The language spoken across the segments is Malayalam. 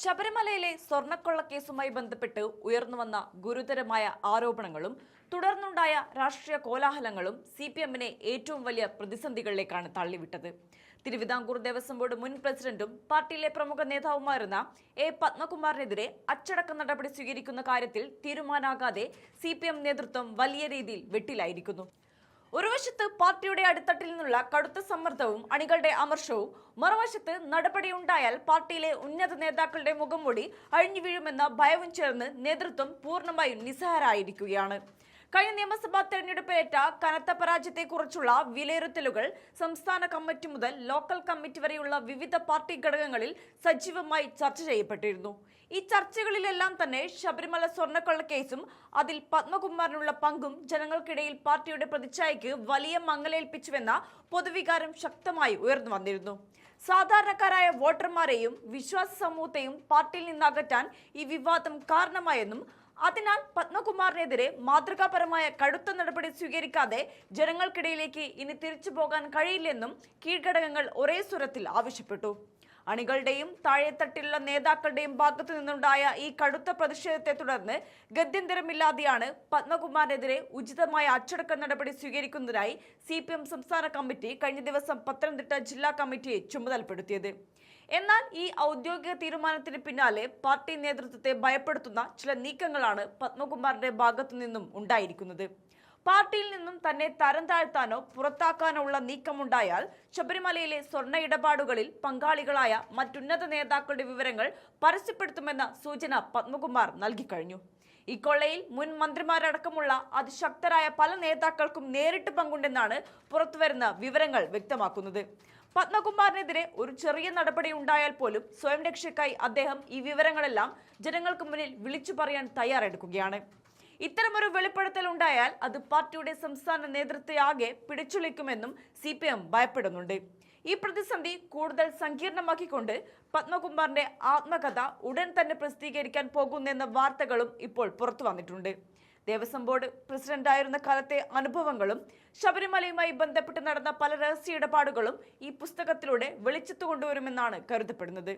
ശബരിമലയിലെ സ്വർണ്ണക്കൊള്ളക്കേസുമായി ബന്ധപ്പെട്ട് ഉയർന്നുവന്ന ഗുരുതരമായ ആരോപണങ്ങളും തുടർന്നുണ്ടായ രാഷ്ട്രീയ കോലാഹലങ്ങളും CPM-നെ ഏറ്റവും വലിയ പ്രതിസന്ധികളിലേക്കാണ് തള്ളിവിട്ടത്. തിരുവിതാംകൂർ ദേവസ്വം ബോർഡ് മുൻ പ്രസിഡന്റും പാർട്ടിയിലെ പ്രമുഖ നേതാവുമായിരുന്ന പത്മകുമാറിനെതിരെ അച്ചടക്ക നടപടി സ്വീകരിക്കുന്ന കാര്യത്തിൽ തീരുമാനാകാതെ CPM നേതൃത്വം വലിയ രീതിയിൽ വെട്ടിലായിരിക്കുന്നു. ഒരു വശത്ത് പാർട്ടിയുടെ അടിത്തട്ടിൽ നിന്നുള്ള കടുത്ത സമ്മർദ്ദവും അണികളുടെ അമർഷവും, മറുവശത്ത് നടപടിയുണ്ടായാൽ പാർട്ടിയിലെ ഉന്നത നേതാക്കളുടെ മുഖംമൂടി അഴിഞ്ഞു വീഴുമെന്ന ഭയവും ചേർന്ന് നേതൃത്വം പൂർണ്ണമായും നിസ്സഹായരായിരിക്കുകയാണ്. കഴിഞ്ഞ നിയമസഭാ തെരഞ്ഞെടുപ്പിലേറ്റ കനത്ത പരാജയത്തെക്കുറിച്ചുള്ള വിലയിരുത്തലുകൾ സംസ്ഥാന കമ്മിറ്റി മുതൽ ലോക്കൽ കമ്മിറ്റി വരെയുള്ള വിവിധ പാർട്ടി ഘടകങ്ങളിൽ സജീവമായി ചർച്ച ചെയ്യപ്പെട്ടിരുന്നു. ഈ ചർച്ചകളിലെല്ലാം തന്നെ ശബരിമല സ്വർണ്ണക്കൊള്ളക്കേസും അതിൽ പത്മകുമാറിനുള്ള പങ്കും ജനങ്ങൾക്കിടയിൽ പാർട്ടിയുടെ പ്രതിച്ഛായയ്ക്ക് വലിയ മങ്ങലേൽപ്പിച്ചുവെന്ന പൊതുവികാരം ശക്തമായി ഉയർന്നു വന്നിരുന്നു. സാധാരണക്കാരായ വോട്ടർമാരെയും വിശ്വാസ സമൂഹത്തെയും പാർട്ടിയിൽ നിന്നകറ്റാൻ ഈ വിവാദം കാരണമായെന്നും അതിനാൽ പത്മകുമാറിനെതിരെ മാതൃകാപരമായ കടുത്ത നടപടി സ്വീകരിക്കാതെ ജനങ്ങൾക്കിടയിലേക്ക് ഇനി തിരിച്ചു പോകാൻ കഴിയില്ലെന്നും കീഴ്ഘടകങ്ങൾ ഒരേ സ്വരത്തിൽ ആവശ്യപ്പെട്ടു. അണികളുടെയും താഴെത്തട്ടിലുള്ള നേതാക്കളുടെയും ഭാഗത്തു നിന്നുണ്ടായ ഈ കടുത്ത പ്രതിഷേധത്തെ തുടർന്ന് ഗത്യന്തരമില്ലാതെയാണ് പത്മകുമാറിനെതിരെ ഉചിതമായ അച്ചടക്ക നടപടി സ്വീകരിക്കുന്നതിനായി CPM സംസ്ഥാന കമ്മിറ്റി കഴിഞ്ഞ ദിവസം പത്തനംതിട്ട ജില്ലാ കമ്മിറ്റിയെ ചുമതലപ്പെടുത്തിയത്. എന്നാൽ ഈ ഔദ്യോഗിക തീരുമാനത്തിന് പിന്നാലെ പാർട്ടി നേതൃത്വത്തെ ഭയപ്പെടുത്തുന്ന ചില നീക്കങ്ങളാണ് പത്മകുമാറിന്റെ ഭാഗത്തു നിന്നും ഉണ്ടായിരിക്കുന്നത്. പാർട്ടിയിൽ നിന്നും തന്നെ തരം താഴ്ത്താനോ പുറത്താക്കാനോ ഉള്ള നീക്കമുണ്ടായാൽ ശബരിമലയിലെ സ്വർണ്ണ ഇടപാടുകളിൽ പങ്കാളികളായ മറ്റുന്നത നേതാക്കളുടെ വിവരങ്ങൾ പരസ്യപ്പെടുത്തുമെന്ന സൂചന പത്മകുമാർ നൽകിക്കഴിഞ്ഞു. ഈ കൊള്ളയിൽ മുൻ മന്ത്രിമാരടക്കമുള്ള അതിശക്തരായ പല നേതാക്കൾക്കും നേരിട്ട് പങ്കുണ്ടെന്നാണ് പുറത്തുവരുന്ന വിവരങ്ങൾ വ്യക്തമാക്കുന്നത്. പത്മകുമാറിനെതിരെ ഒരു ചെറിയ നടപടി ഉണ്ടായാൽ പോലും സ്വയം രക്ഷയ്ക്കായി അദ്ദേഹം ഈ വിവരങ്ങളെല്ലാം ജനങ്ങൾക്ക് മുന്നിൽ വിളിച്ചു പറയാൻ തയ്യാറെടുക്കുകയാണ്. ഇത്തരമൊരു വെളിപ്പെടുത്തൽ ഉണ്ടായാൽ അത് പാർട്ടിയുടെ സംസ്ഥാന നേതൃത്വത്തെ പിടിച്ചുലയ്ക്കുമെന്നും CPM ഭയപ്പെടുന്നുണ്ട്. ഈ പ്രതിസന്ധി കൂടുതൽ സങ്കീർണമാക്കിക്കൊണ്ട് പത്മകുമാറിന്റെ ആത്മകഥ ഉടൻ തന്നെ പ്രസിദ്ധീകരിക്കാൻ പോകുന്നെന്ന വാർത്തകളും ഇപ്പോൾ പുറത്തു വന്നിട്ടുണ്ട്. ദേവസ്വം ബോർഡ് പ്രസിഡന്റായിരുന്ന കാലത്തെ അനുഭവങ്ങളും ശബരിമലയുമായി ബന്ധപ്പെട്ട് നടന്ന പല രഹസ്യ ഇടപാടുകളും ഈ പുസ്തകത്തിലൂടെ വെളിച്ചത്തു കൊണ്ടുവരുമെന്നാണ് കരുതപ്പെടുന്നത്.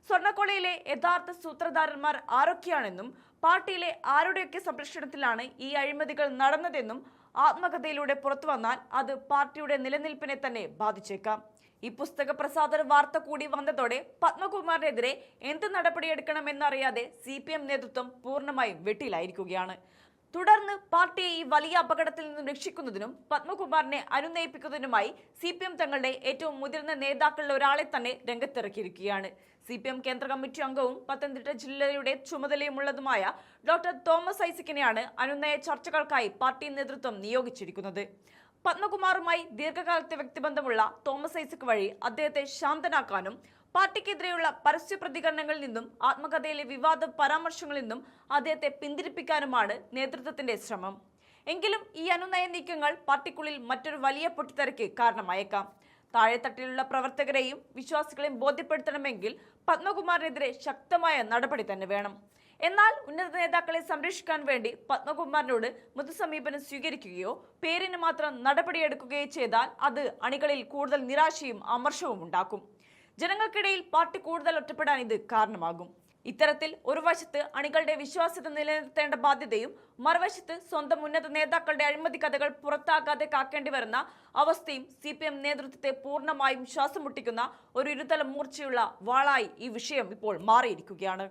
സ്വർണ്ണക്കൊള്ളയിലെ യഥാർത്ഥ സൂത്രധാരന്മാർ ആരൊക്കെയാണെന്നും പാർട്ടിയിലെ ആരുടെയൊക്കെ സംരക്ഷണത്തിലാണ് ഈ അഴിമതികൾ നടന്നതെന്നും ആത്മകഥയിലൂടെ പുറത്തു വന്നാൽ അത് പാർട്ടിയുടെ നിലനിൽപ്പിനെ തന്നെ ബാധിച്ചേക്കാം. ഈ പുസ്തക പ്രസാധന വാർത്ത കൂടി വന്നതോടെ പത്മകുമാറിനെതിരെ എന്ത് നടപടിയെടുക്കണമെന്നറിയാതെ CPM നേതൃത്വം പൂർണ്ണമായും വെട്ടിലായിരിക്കുകയാണ്. തുടർന്ന് പാർട്ടിയെ ഈ വലിയ അപകടത്തിൽ നിന്നും രക്ഷിക്കുന്നതിനും പത്മകുമാറിനെ അനുനയിപ്പിക്കുന്നതിനുമായി CPM തങ്ങളുടെ ഏറ്റവും മുതിർന്ന നേതാക്കളിൽ ഒരാളെ തന്നെ രംഗത്തിറക്കിയിരിക്കുകയാണ്. CPM കേന്ദ്ര കമ്മിറ്റി അംഗവും പത്തനംതിട്ട ജില്ലയുടെ ചുമതലയുമുള്ളതുമായ ഡോക്ടർ തോമസ് ഐസക്കിനെയാണ് അനുനയ ചർച്ചകൾക്കായി പാർട്ടി നേതൃത്വം നിയോഗിച്ചിരിക്കുന്നത്. പത്മകുമാറുമായി ദീർഘകാലത്തെ വ്യക്തിബന്ധമുള്ള തോമസ് ഐസക് വഴി അദ്ദേഹത്തെ ശാന്തനാക്കാനും പാർട്ടിക്കെതിരെയുള്ള പരസ്യ പ്രതികരണങ്ങളിൽ നിന്നും ആത്മകഥയിലെ വിവാദ പരാമർശങ്ങളിൽ നിന്നും അദ്ദേഹത്തെ പിന്തിരിപ്പിക്കാനുമാണ് നേതൃത്വത്തിന്റെ ശ്രമം. എങ്കിലും ഈ അനുനയ നീക്കങ്ങൾ പാർട്ടിക്കുള്ളിൽ മറ്റൊരു വലിയ പൊട്ടിത്തെറിക്ക് കാരണമായേക്കാം. താഴെത്തട്ടിലുള്ള പ്രവർത്തകരെയും വിശ്വാസികളെയും ബോധ്യപ്പെടുത്തണമെങ്കിൽ പത്മകുമാറിനെതിരെ ശക്തമായ നടപടി തന്നെ വേണം. എന്നാൽ ഉന്നത നേതാക്കളെ സംരക്ഷിക്കാൻ വേണ്ടി പത്മകുമാറിനോട് മൃദുസമീപനം സ്വീകരിക്കുകയോ പേരിന് മാത്രം നടപടിയെടുക്കുകയോ ചെയ്താൽ അത് അണികളിൽ കൂടുതൽ നിരാശയും അമർഷവും ഉണ്ടാക്കും. ജനങ്ങൾക്കിടയിൽ പാർട്ടി കൂടുതൽ ഒറ്റപ്പെടാൻ ഇത് കാരണമാകും. ഇത്തരത്തിൽ ഒരു വശത്ത് അണികളുടെ വിശ്വാസ്യത നിലനിർത്തേണ്ട ബാധ്യതയും മറുവശത്ത് സ്വന്തം ഉന്നത നേതാക്കളുടെ അഴിമതി കഥകൾ പുറത്താക്കാതെ കാക്കേണ്ടി വരുന്ന അവസ്ഥയും CPM നേതൃത്വത്തെ പൂർണ്ണമായും ശ്വാസം മുട്ടിക്കുന്ന ഒരു ഇരുതല മൂർച്ചയുള്ള വാളായി ഈ വിഷയം ഇപ്പോൾ മാറിയിരിക്കുകയാണ്.